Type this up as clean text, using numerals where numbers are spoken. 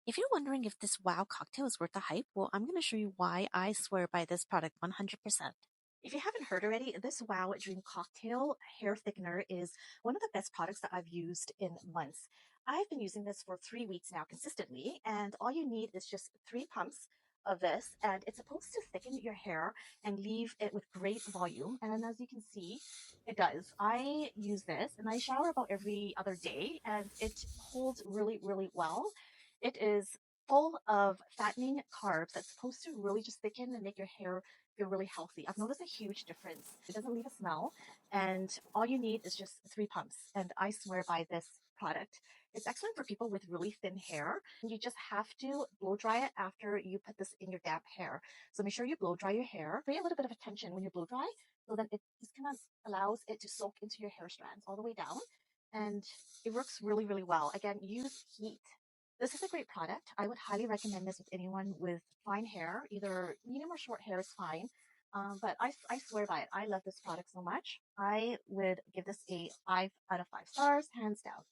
If you're wondering if this wow cocktail is worth the hype, well, I'm going to show you why I swear by this product 100%. If you haven't heard already, this Wow Dream Cocktail hair thickener is one of the best products that I've used in months. I've been using this for 3 weeks now consistently, and all you need is just 3 pumps of this, and it's supposed to thicken your hair and leave it with great volume. And as you can see, it does. I use this and I shower about every other day, and it holds really, really well. It is full of fattening carbs that's supposed to really just thicken and make your hair feel really healthy. I've noticed a huge difference. It doesn't leave a smell, and all you need is just 3 pumps. And I swear by this product. It's excellent for people with really thin hair. You just have to blow dry it after you put this in your damp hair. So make sure you blow dry your hair. Create a little bit of a tension when you blow dry, so that it just kind of allows it to soak into your hair strands all the way down. And it works really, really well. Again, use heat. This is a great product. I would highly recommend this with anyone with fine hair. Either medium or short hair is fine. But I swear by it. I love this product so much. I would give this a 5 out of 5 stars, hands down.